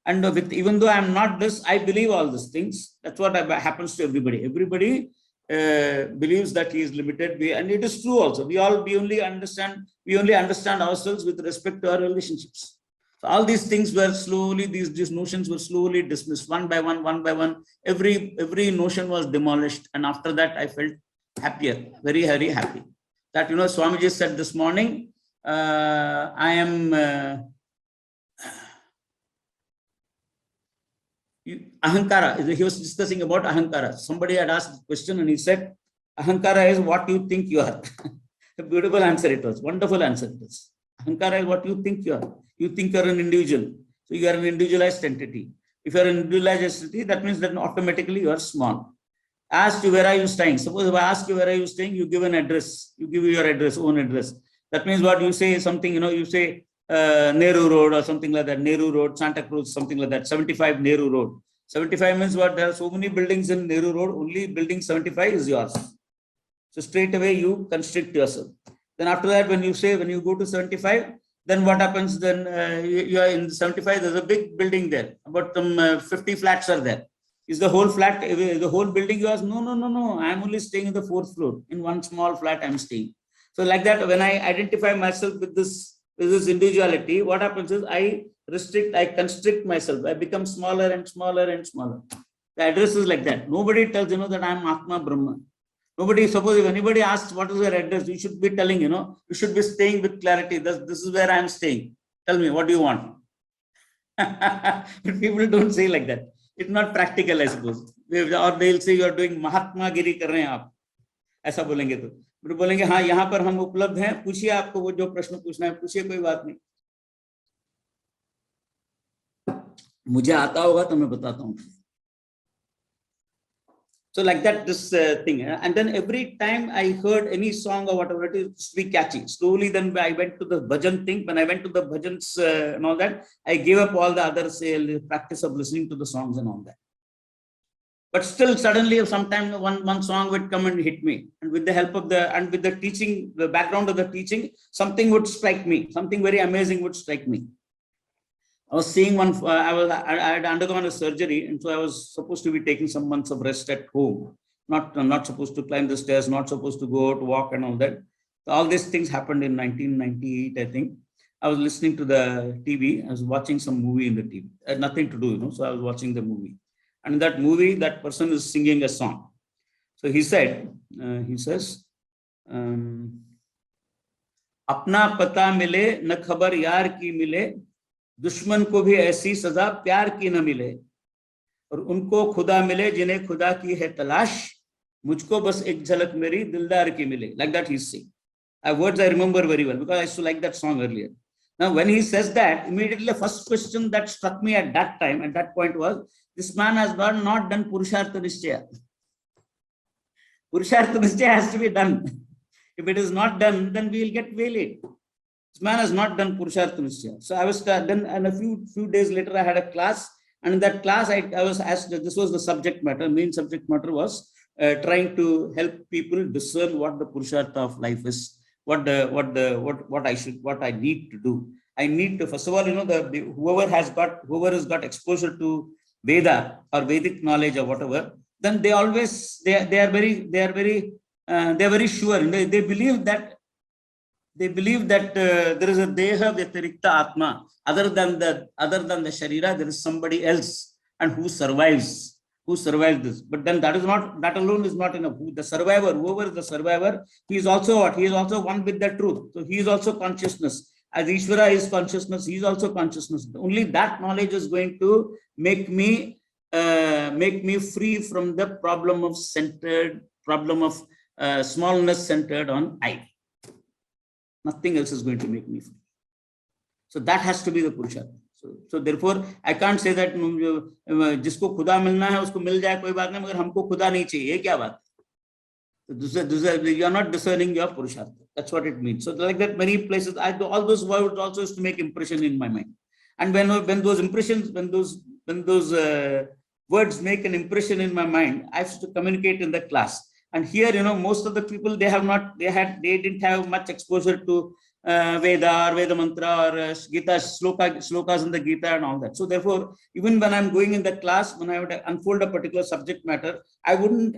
And with, even though I'm not this, I believe all these things. That's what happens to everybody. Everybody believes that he is limited, and it is true also. We only understand ourselves with respect to our relationships. So all these things were slowly, these notions were slowly dismissed one by one. Every notion was demolished, and after that I felt happier, very, very happy. That, you know, Swamiji said this morning, I am Ahankara. He was discussing about Ahankara. Somebody had asked a question and he said, Ahankara is what you think you are. A beautiful answer it was, wonderful answer it was. Ahankara is what you think you are. You think you are an individual. So you are an individualized entity. If you are an individualized entity, that means that automatically you are small. Ask you, where are you staying? Suppose if I ask you, where are you staying? You give an address. You give your address, own address. That means what you say, something, you know, you say, Nehru Road or something like that, Nehru Road, Santa Cruz, something like that, 75 Nehru Road. 75 means what? There are so many buildings in Nehru Road, only building 75 is yours. So straight away you constrict yourself. Then after that, when you go to 75, then what happens? Then you are in 75, there's a big building there, about 50 flats are there. Is the whole flat, the whole building yours? No, I'm only staying in the 4th floor. In one small flat I'm staying. So like that, when I identify myself with this individuality, what happens is I constrict myself. I become smaller and smaller and smaller. The address is like that. Nobody tells, you know, that I'm Atma Brahma. Nobody, suppose if anybody asks what is your address, you should be telling, you know, you should be staying with clarity. This is where I'm staying. Tell me, what do you want? But people don't say like that. It's not practical, I suppose. Or they'll say you are doing Mahatma Giri kar rahe hain aap. ऐसा बोलेंगे तो फिर बोलेंगे हाँ यहाँ पर हम उपलब्ध हैं, पूछिए आपको वो जो प्रश्न पूछना है पूछिए, कोई बात नहीं, मुझे आता होगा तो मैं बताता हूँ. So like that, this thing, and then every time I heard any song or whatever, it is to be catchy. Slowly, then I went to the bhajan thing. When I went to the bhajans and all that, I gave up all the other practice of listening to the songs and all that. But still, suddenly, sometime one song would come and hit me, and with the help of with the teaching, the background of the teaching, something would strike me. Something very amazing would strike me. I was seeing one. I had undergone a surgery, and so I was supposed to be taking some months of rest at home. Not supposed to climb the stairs, not supposed to go out, walk, and all that. So all these things happened in 1998, I think. I was listening to the TV. I was watching some movie in the TV. I had nothing to do, you know. So I was watching the movie. And in that movie, that person is singing a song. So he says, अपना पता मिले न खबर यार की मिले, दुश्मन को भी ऐसी सजा प्यार की न मिले, और उनको खुदा मिले जिन्हें खुदा की है तलाश, मुझको बस एक झलक मेरी दिलदार की मिले. Like that he's saying. Words I remember very well because I used to like that song earlier. Now, when he says that, immediately the first question that struck me at that time, at that point was, this man has not done Purushartha Nishchaya. Purushartha Nishchaya has to be done. If it is not done, then we will get way late. This man has not done Purushartha Nishchaya. So I was then, and a few days later, I had a class, and in that class, I was asked, this was the subject matter, main subject matter was trying to help people discern what the Purushartha of life is, what I need to do. I need to, first of all, you know, whoever has got exposure to Veda or Vedic knowledge or whatever, then they are very sure. They believe that there is a Deha Vyatirikta Atma, other than the Sharira, there is somebody else, and who survives this. But then that alone is not enough. The survivor, whoever is the survivor, he is also what? He is also one with the truth. So he is also consciousness. As Ishvara is consciousness, he is also consciousness. Only that knowledge is going to make me free from the problem of smallness centered on I. Nothing else is going to make me free. So that has to be the Purushartha. So therefore, I can't say that जिसको खुदा मिलना है उसको मिल जाए कोई बात नहीं, मगर हमको खुदा नहीं चाहिए, ये क्या बात? You are not discerning your Purushartha. That's what it means. So like that, many places, all those words also is to make impression in my mind. And when those impressions, when those words make an impression in my mind, I have to communicate in the class. And here, you know, most of the people, they didn't have much exposure to Veda or Veda mantra or Gita slokas in the Gita and all that. So therefore, even when I'm going in the class, when I would unfold a particular subject matter, I wouldn't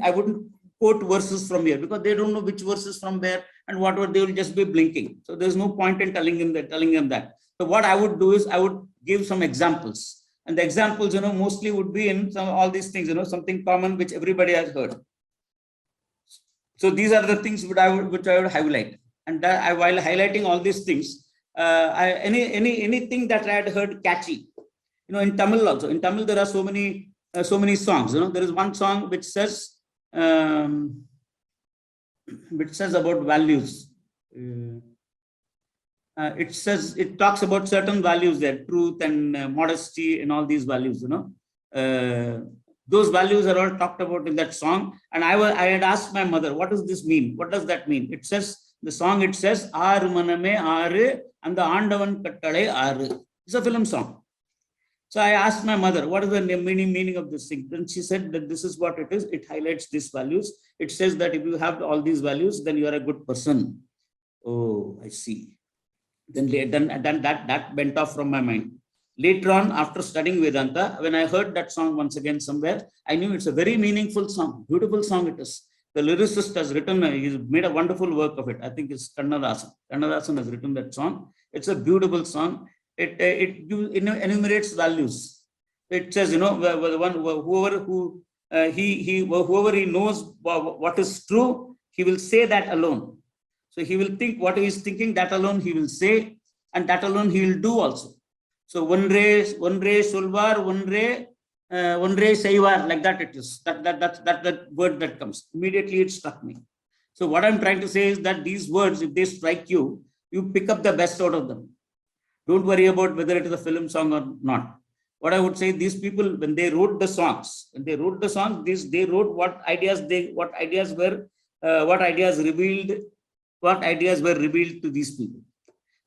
quote verses from here because they don't know which verses from where and whatever, they will just be blinking. So there's no point in telling them that. So what I would do is I would give some examples, and the examples, mostly would be in all these things, something common which everybody has heard. So these are the things which I would highlight. And while highlighting all these things, anything that I had heard catchy, in Tamil also. In Tamil there are so many songs. There is one song which says about values. It talks about certain values there, truth and modesty and all these values. Those values are all talked about in that song. And I had asked my mother, what does this mean? What does that mean? It says, the song, it says, Aaru maname aaru and the Aandavan kattale aaru. It's a film song. So I asked my mother, what is the meaning of this thing? Then she said that this is what it is. It highlights these values. It says that if you have all these values, then you are a good person. Oh, I see. Then that went off from my mind. Later on, after studying Vedanta, when I heard that song once again somewhere, I knew it's a very meaningful song, beautiful song it is. The lyricist has written, he's made a wonderful work of it. I think it's Kannadasan. Kannadasan has written that song. It's a beautiful song. It enumerates values. It says, whoever he knows what is true, he will say that alone. So he will think what he is thinking, that alone he will say, and that alone he will do also. So Onre Solvar, Onre Saivar, like that it is. That word that comes. Immediately it struck me. So what I'm trying to say is that these words, if they strike you, you pick up the best out of them. Don't worry about whether it is a film song or not. What I would say, these people, when they wrote the songs, they wrote what ideas were revealed to these people.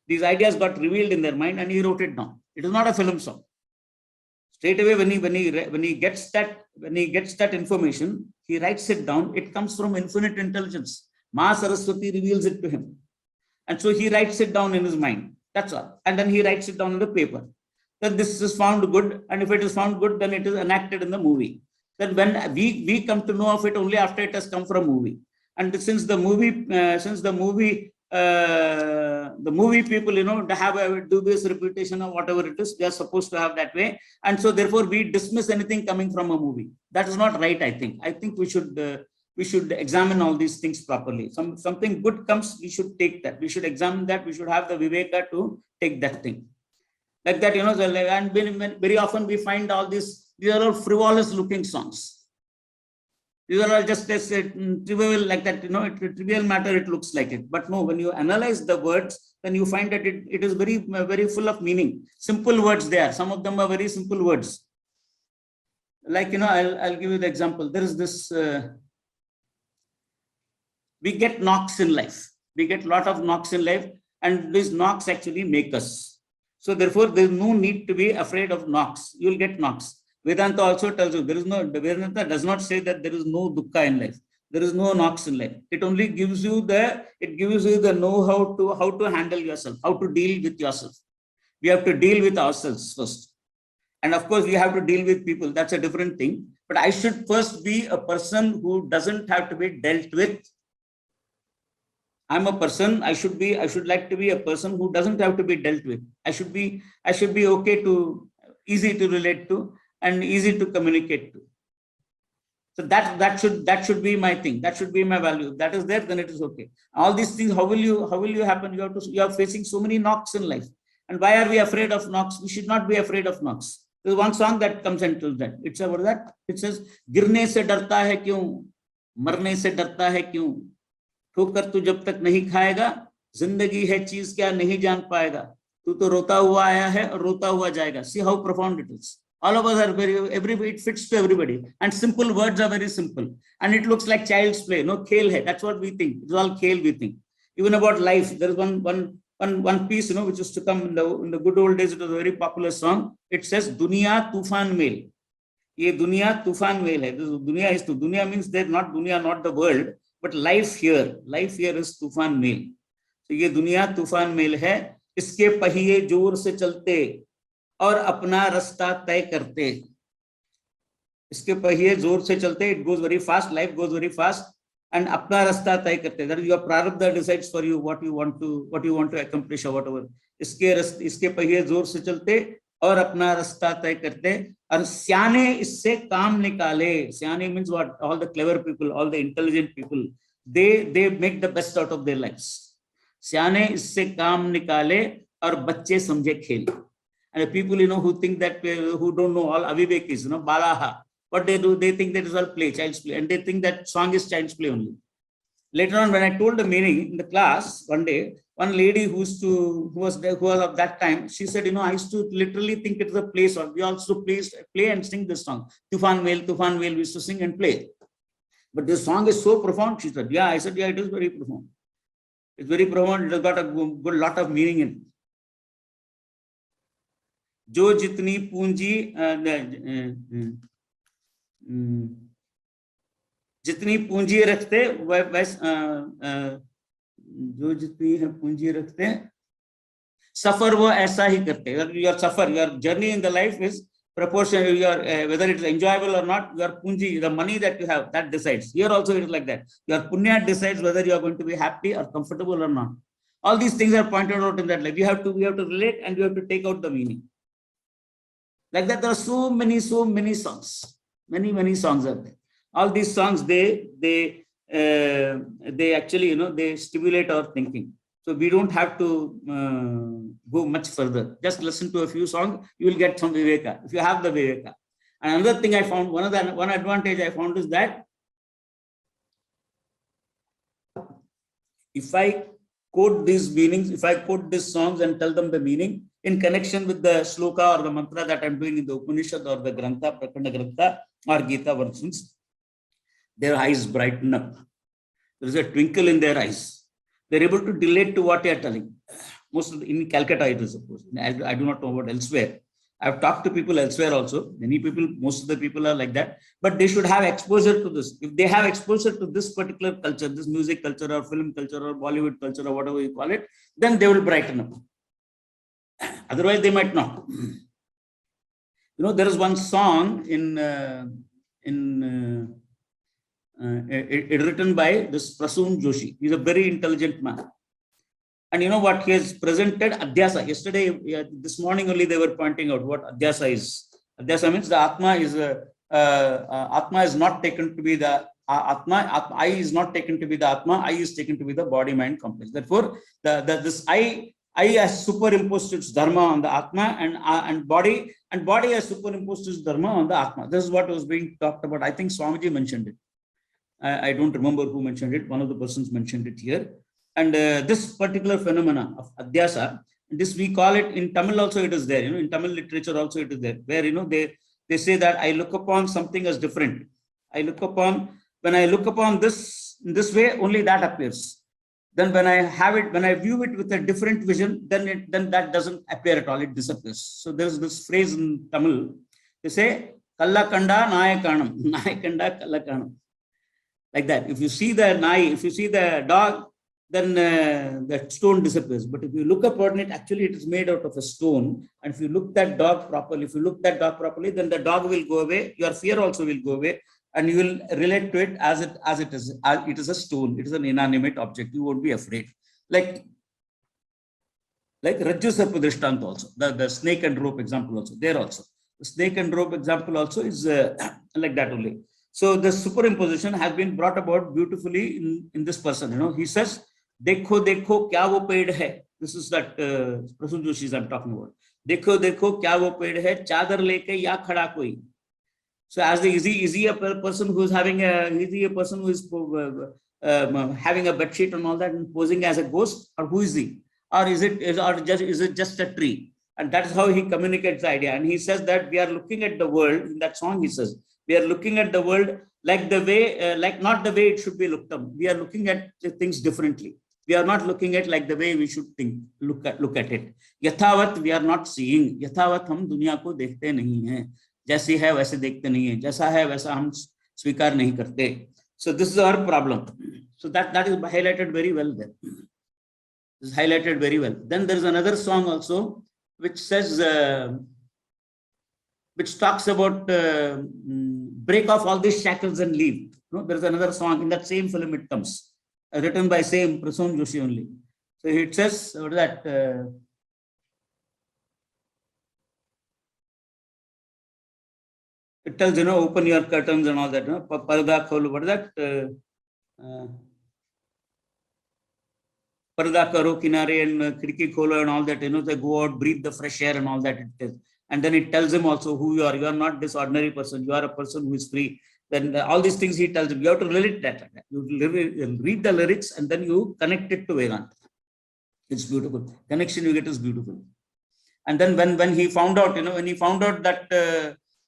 These ideas got revealed in their mind, and he wrote it down. It is not a film song. Straight away, when he gets that information, he writes it down. It comes from infinite intelligence. Ma Saraswati reveals it to him, and so he writes it down in his mind. That's all. And then he writes it down on the paper. Then this is found good, and if it is found good, then it is enacted in the movie. Then when we come to know of it only after it has come from a movie. And since the movie people, they have a dubious reputation or whatever it is, they are supposed to have that way. And so therefore we dismiss anything coming from a movie. That is not right, I think. I think we should examine all these things properly. Something good comes, we should take that. We should examine that. We should have the viveka to take that thing. Like that, and very often we find all these are all frivolous looking songs. These are all just trivial, like that, trivial matter, it looks like it. But no, when you analyze the words, then you find that it is very, very full of meaning. Simple words there. Some of them are very simple words. Like, I'll give you the example. There is this, we get knocks in life. We get a lot of knocks in life, and these knocks actually make us. So therefore, there's no need to be afraid of knocks. You'll get knocks. Vedanta also tells you Vedanta does not say that there is no dukkha in life. There is no knocks in life. It only gives you the know-how how to handle yourself, how to deal with yourself. We have to deal with ourselves first. And of course, we have to deal with people. That's a different thing. But I should first be a person who doesn't have to be dealt with. I'm a person, I should like to be a person who doesn't have to be dealt with. I should be okay easy to relate to, and easy to communicate to. So that should be my thing. That should be my value. If that is there, then it is okay. All these things, how will you happen? You are facing so many knocks in life. And why are we afraid of knocks? We should not be afraid of knocks. There's one song that comes and tells that. It's about that. It says, गिरने से डरता है क्यों, मरने से डरता है क्यों, ठोकर तू जब तक नहीं खाएगा, जिंदगी है चीज क्या नहीं जान पाएगा, तू तो रोता हुआ आया है और रोता हुआ जाएगा. See how profound it is. All of us are it fits to everybody. And simple words are very simple. And it looks like child's play. No, khel hai. That's what we think. It's all khel we think. Even about life, there is one piece, which used to come in the good old days. It was a very popular song. It says, Duniya Tufan Mel. Ye Duniya Tufan Mel hai. Dunya means there, not Dunya, not the world, but life here. Life here is Tufan Mel. तो ये दुनिया तूफान mail है, इसके पहिए जोर से चलते और अपना रास्ता तय करते। इसके पहिए जोर से चलते, it goes very fast, life goes very fast, and अपना रास्ता तय करते, दैट योर प्रारब्ध decides for you what you want to accomplish और व्हाटएवर। इसके पहिए जोर से चलते और अपना रास्ता तय करते, और सियाने इससे काम निकाले। सियाने means what? All the clever people, all the intelligent people, they make the best out of their lives. सियाने इससे काम निकाले और बच्चे समझे खेल। And people, who think that, who don't know all avivekis, balaha, what they do, they think that is all play, child's play, and they think that song is child's play only. Later on, when I told the meaning in the class one day, one lady who was of that time, she said, I used to literally think it is a play song. We also play and sing this song. Tufan Vel, we used to sing and play. But this song is so profound, she said. Yeah, I said, yeah, it is very profound. It's very profound. It has got a good lot of meaning in it. जो जितनी पूंजी जितनी पूंजी रखते जो जितनी है पूंजी रखते सफर वो ऐसा ही करते। Your suffer, your journey in the life is proportional, your whether it is enjoyable or not, your punji, the money that you have, that decides. Here also it is like that. Your punya decides whether you are going to be happy or comfortable or not. All these things are pointed out in that life. We have to relate, and we have to take out the meaning. Like that, there are so many songs, many songs are there. All these songs, they actually, they stimulate our thinking. So we don't have to go much further. Just listen to a few songs, you will get some viveka, if you have the viveka. And another thing I found, one advantage I found is that if I quote these meanings, if I quote these songs and tell them the meaning in connection with the shloka or the mantra that I'm doing in the Upanishad or the Grantha, Prakanda Grantha or Gita versions, their eyes brighten up. There is a twinkle in their eyes. They're able to relate to what you're telling. Most of in Calcutta, it is supposed. I do not know about elsewhere. I've talked to people elsewhere also. Many people, most of the people are like that. But they should have exposure to this. If they have exposure to this particular culture, this music culture or film culture or Bollywood culture or whatever you call it, then they will brighten up. Otherwise, they might not. There is one song written by this Prasoon Joshi. He's a very intelligent man. And you know what? He has presented Adhyasa. Yesterday, this morning only, they were pointing out what Adhyasa is. Adhyasa means the Atma is not taken to be the Atma. I is not taken to be the Atma. I is taken to be the body-mind complex. Therefore, this I has superimposed its dharma on the Atma, and body has superimposed its dharma on the Atma. This is what was being talked about. I think Swamiji mentioned it. I don't remember who mentioned it. One of the persons mentioned it here. And this particular phenomena of Adhyasa, this we call it in Tamil also it is there. In Tamil literature also it is there. Where they say that I look upon something as different. When I look upon this in this way, only that appears. Then when I view it with a different vision, then that doesn't appear at all. It disappears. So there's this phrase in Tamil. They say Kalla Kanda Nayakanam. Nayakanda Kalla Kanam. Like that. If you see the nai, if you see the dog, then the stone disappears. But if you look upon it, actually it is made out of a stone. And if you look that dog properly, then the dog will go away. Your fear also will go away, and you will relate to it as it is. It is a stone. It is an inanimate object. You won't be afraid. Like Rajju Sarpa Drishtanta also. The snake and rope example also. There also. The snake and rope example also is like that only. So the superimposition has been brought about beautifully in this person. He says, "Dekho dekho kya wo ped hai." This is that Prasoon Joshi I'm talking about. "Dekho dekho kya wo ped hai, chadar leke ya khada koi." So as is he a person who is having having a bed sheet and all that and posing as a ghost, or who is he? Or is it just a tree? And that is how he communicates the idea. And he says that we are looking at the world in that song. He says, we are looking at the world like the way, not the way it should be looked at. We are looking at things differently. We are not looking at like the way we should look at it. Yathavat we are not seeing. Yathavat hum दुनिया को देखते नहीं हैं. जैसी है वैसे देखते नहीं हैं. जैसा है वैसा हम स्वीकार नहीं करते. So this is our problem. So that is highlighted very well there. It's highlighted very well. Then there is another song also which says, which talks about break off all these shackles and leave. No, there is another song in that same film. It comes written by same Prasoon Joshi only. So it says what is that? It tells, you know, open your curtains and all that. You know, parda kholo. What is that? Parda karo kinare and khidki kholo and all that. You know, they go out, breathe the fresh air and all that. It is. And then it tells him also who you are. You are not this ordinary person. You are a person who is free. Then all these things he tells him. You have to relate that. You read the lyrics and then you connect it to Vedanta. It's beautiful. Connection you get is beautiful. And then when he found out, you know, when he found out that,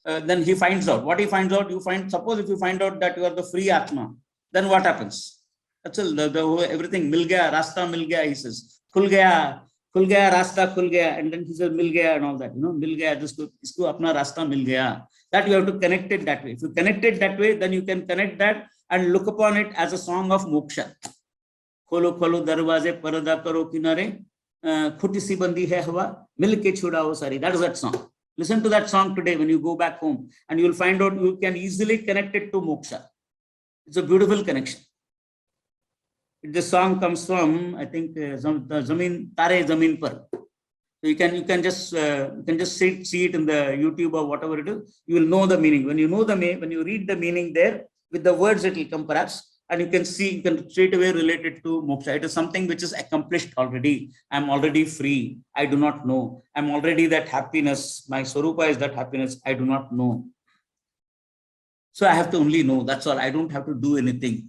then he finds out. What he finds out, suppose if you find out that you are the free Atma, then what happens? That's all, everything, mil gaya, rasta mil gaya, he says. Khul gaya, rasta khul gaya. And then he says, mil gaya and all that, you know, mil gaya, isko apna rasta mil gaya. That you have to connect it that way. If you connect it that way, then you can connect that and look upon it as a song of moksha. Kholo kholo darwaze, parda karo kinare, khuti si bandi hai hawa, mil ke chudao sari. That is that song. Listen to that song today when you go back home and you will find out you can easily connect it to moksha. It's a beautiful connection. This song comes from, I think, Zameen Tare Zameen Par. So you can just see it in the YouTube or whatever it is. You will know the meaning. When you know when you read the meaning there with the words, it will come perhaps, and you can straight away relate it to moksha. It is something which is accomplished already. I'm already free. I do not know. I'm already that happiness. My Swarupa is that happiness. I do not know. So I have to only know. That's all. I don't have to do anything.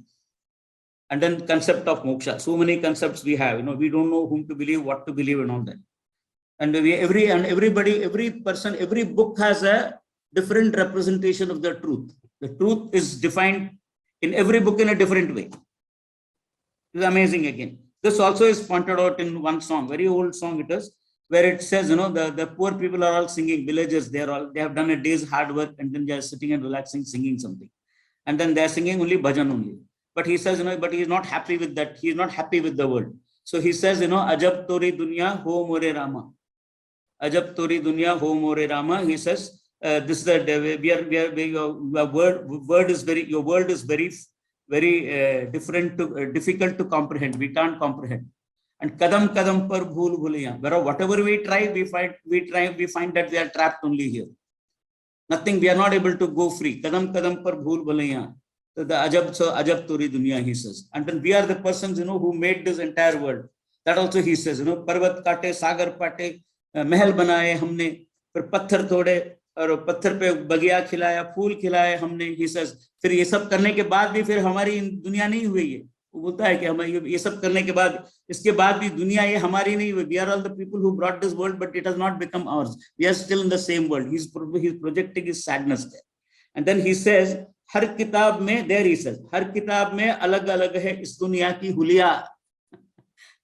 And then concept of moksha. So many concepts we have. You know, we don't know whom to believe, what to believe, and all that. And everybody, every person, every book has a different representation of the truth. The truth is defined in every book in a different way. It's amazing again. This also is pointed out in one song, very old song it is, where it says, you know, the poor people are all singing, villagers, they have done a day's hard work and then they are sitting and relaxing, singing something. And then they are singing only bhajan only. But he says, you know, but he is not happy with that. He is not happy with the world. So he says, you know, Ajab tori dunya ho more Rama. Ajab tori dunya ho more Rama. He says, this is the your world is very difficult to comprehend. We can't comprehend. And kadam kadam par bhool bhuliyan. Whatever we try, we find that we are trapped only here. Nothing. We are not able to go free. Kadam kadam par bhool bhuliyan. The ajab tori dunya, he says. And then we are the persons, you know, who made this entire world. That also he says, you know, parvat kaate, sagar pate, महल बनाए हमने, फिर पत्थर तोड़े और पत्थर पे बगिया खिलाया, फूल खिलाए हमने, he says. फिर ये सब करने के बाद भी फिर हमारी दुनिया नहीं हुई है. वो बोलता है कि हम ये सब करने के बाद, इसके बाद भी दुनिया ये हमारी नहीं हुई. We are all the people who brought this world, but it has not become ours. We are still in the same world. He's projecting his sadness there. And then he says, हर किताब में, there he says, हर किताब में अलग अलग है इस दुनिया की हुलिया.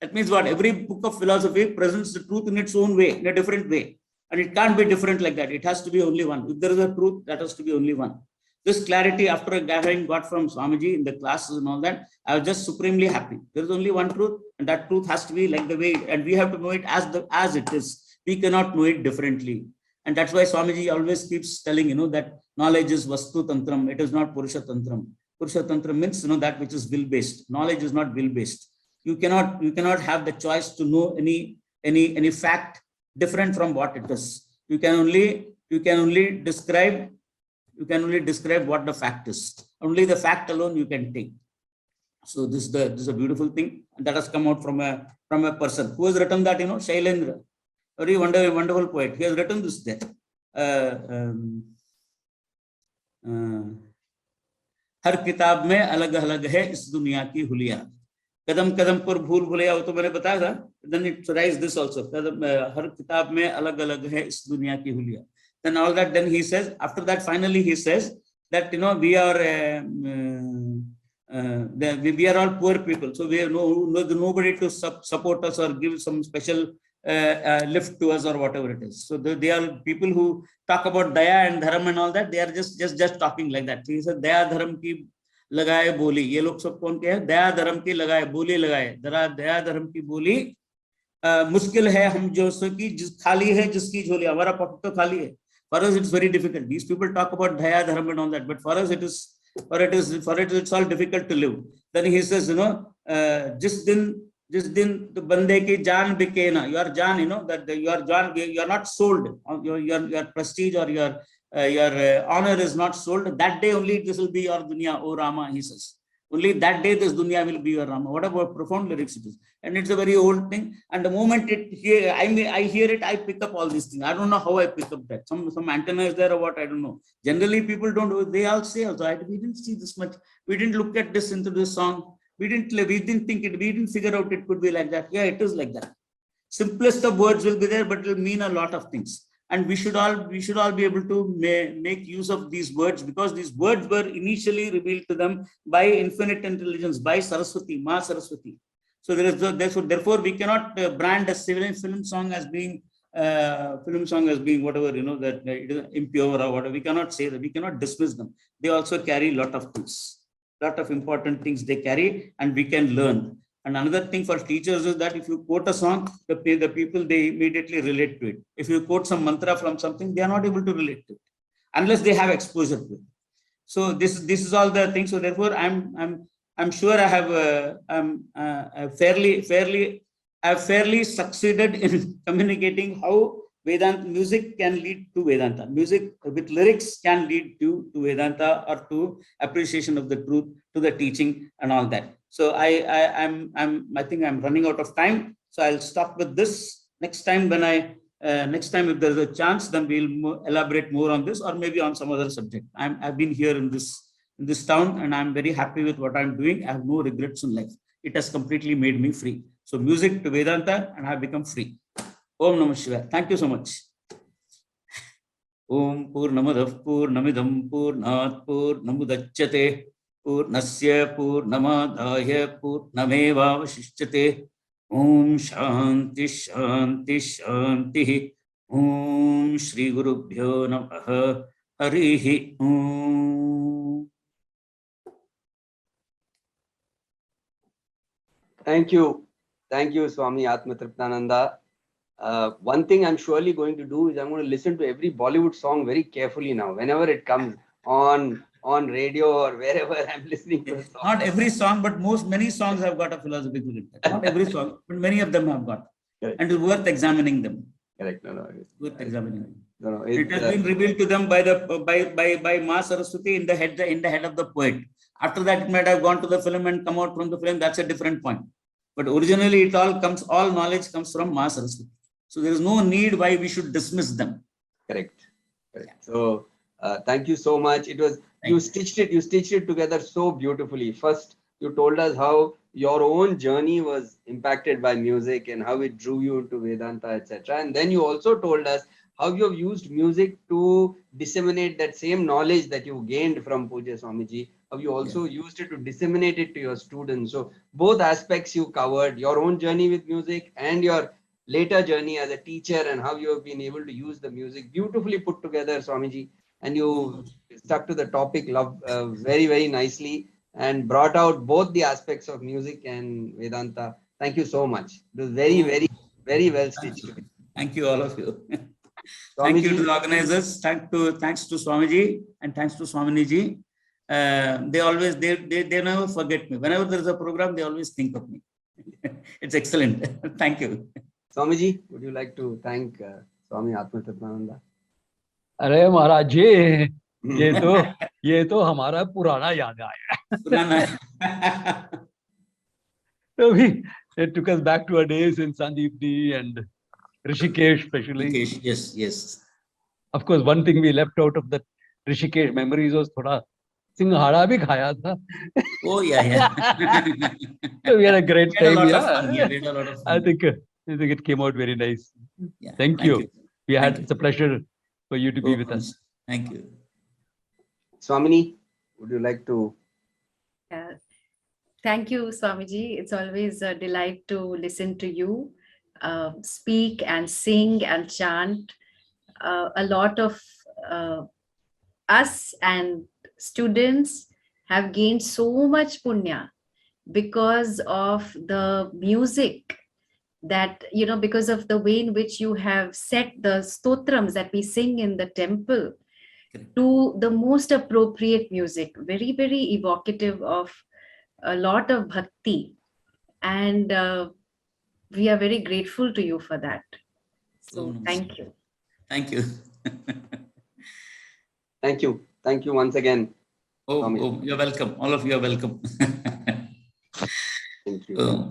That means what? Every book of philosophy presents the truth in its own way, in a different way. And it can't be different like that. It has to be only one. If there is a truth, that has to be only one. This clarity, after having got from Swamiji in the classes and all that, I was just supremely happy. There is only one truth, and that truth has to be like the way, and we have to know it as it is. We cannot know it differently. And that's why Swamiji always keeps telling, you know, that knowledge is Vastu Tantram. It is not Purusha Tantram. Purusha Tantram means, you know, that which is will-based. Knowledge is not will-based. You cannot have the choice to know any fact different from what it is. You can only describe what the fact is. Only the fact alone you can take. So this is a beautiful thing, and that has come out from a person who has written that, you know, Shailendra, very wonderful poet. He has written this there. हर किताब में अलग अलग है इस दुनिया की हुलिया. कदम कदम पर भूल भुलैया, वो तो मैंने बताया था. Then it writes this also. हर किताब में अलग अलग है इस दुनिया की हुलिया. Then all that, then he says, after that, finally he says that, you know, we are all poor people. So we have nobody to support us or give some special lift to us or whatever it is. So they are people who talk about daya and dharam and all that. They are just talking like that. So he said, daya dharam ki लगाए बोली. ये लोग सब कौन के हैं? दया धर्म की लगाए बोली लगाए. दया धर्म की बोली मुश्किल है हम जो सो कि जिस खाली है जिसकी झोली, हमारा पॉकेट तो खाली है. For us it's very difficult. These people talk about daya dharma and all that, but for us it is, it's all difficult to live. Then he says, जिस दिन तो बंदे की जान बिके ना, your जान, that your जान, you are not sold, your prestige or your honor is not sold. That day only this will be your dunya, O Rama, he says. Only that day this dunya will be your Rama. What about profound lyrics it is. And it's a very old thing. And the moment I hear it, I pick up all these things. I don't know how I pick up that. Some antenna is there or what, I don't know. Generally, people don't. They all say also, we didn't see this much. We didn't look at this into this song. We didn't think it. We didn't figure out it could be like that. Yeah, it is like that. Simplest of words will be there, but it will mean a lot of things. And we should all be able to make use of these words, because these words were initially revealed to them by infinite intelligence, by Saraswati, Ma Saraswati. So therefore we cannot brand a film song as being whatever, that it is impure or whatever. We cannot say that. We cannot dismiss them. They also carry a lot of things, lot of important things they carry, and we can learn. And another thing for teachers is that if you quote a song, the people, they immediately relate to it. If you quote some mantra from something, they are not able to relate to it unless they have exposure to it. So this is all the things. So therefore, I'm sure I have fairly succeeded in communicating how Vedanta music can lead to Vedanta. Music with lyrics can lead to Vedanta, or to appreciation of the truth, to the teaching and all that. So I think I'm running out of time. So I'll stop with this. Next time if there's a chance, then we'll elaborate more on this, or maybe on some other subject. I've been here in this town, and I'm very happy with what I'm doing. I have no regrets in life. It has completely made me free. So music to Vedanta, and I've become free. Om Namah Shivaya. Thank you so much. Om Purnamadav Purnamidam Purnat Purnamudachyate Purnasya Purnamadaya Purnameva Vashishyate. Om Shanti Shanti Shanti. Om Shri Gurubhyo Namaha. Harihi Om. Thank you, Swami Atmatriptananda. One thing I'm surely going to do is I'm going to listen to every Bollywood song very carefully now. Whenever it comes on radio or wherever I'm listening to a song. Not every song, but many songs have got a philosophical impact. Not every song, but many of them have got. Correct. And it's worth examining them. Correct. No. Worth examining them. No, it has been revealed to them by Ma Saraswati in the head of the poet. After that, it might have gone to the film and come out from the film. That's a different point. But originally, all knowledge comes from Ma Saraswati. So there is no need why we should dismiss them. Correct. Yeah. So thank you so much. It was you stitched it together so beautifully. First, you told us how your own journey was impacted by music and how it drew you into Vedanta, etc. And then you also told us how you have used music to disseminate that same knowledge that you gained from Pujya Swamiji. How you also used it to disseminate it to your students. So both aspects you covered, your own journey with music and your later journey as a teacher, and how you have been able to use the music, beautifully put together, Swamiji. And you stuck to the topic very, very nicely, and brought out both the aspects of music and Vedanta. Thank you so much. It was very, very, very well stitched. Thank you, all of you. Thank you to the organizers. Thanks to Swamiji, and thanks to Swaminiji. They never forget me. Whenever there is a program, they always think of me. It's excellent. Thank you. Swamiji, would you like to thank Swami Atmatriptananda? अरे महाराज जी, ये तो हमारा पुराना याद आया. So it took us back to our days in Sandeepdi and Rishikesh especially. Rishikesh, yes. Of course, one thing we left out of the Rishikesh memories was थोड़ा सिंघाड़ा भी खाया था. Oh yeah. So we had a great time. We had a lot of fun. I think it came out very nice. Yeah. Thank you. It's a pleasure for you to be with us. Thank you. Swamini, would you like to? Thank you, Swamiji. It's always a delight to listen to you speak and sing and chant. A lot of us and students have gained so much punya because of the music that, because of the way in which you have set the stotrams that we sing in the temple Correct. to the most appropriate music, very, very evocative of a lot of bhakti. And we are very grateful to you for that. So Om Namah thank Shivaya. you. Thank you. Thank you. Thank you once again. Oh, Swami. you're welcome. All of you are welcome. Thank you. Oh.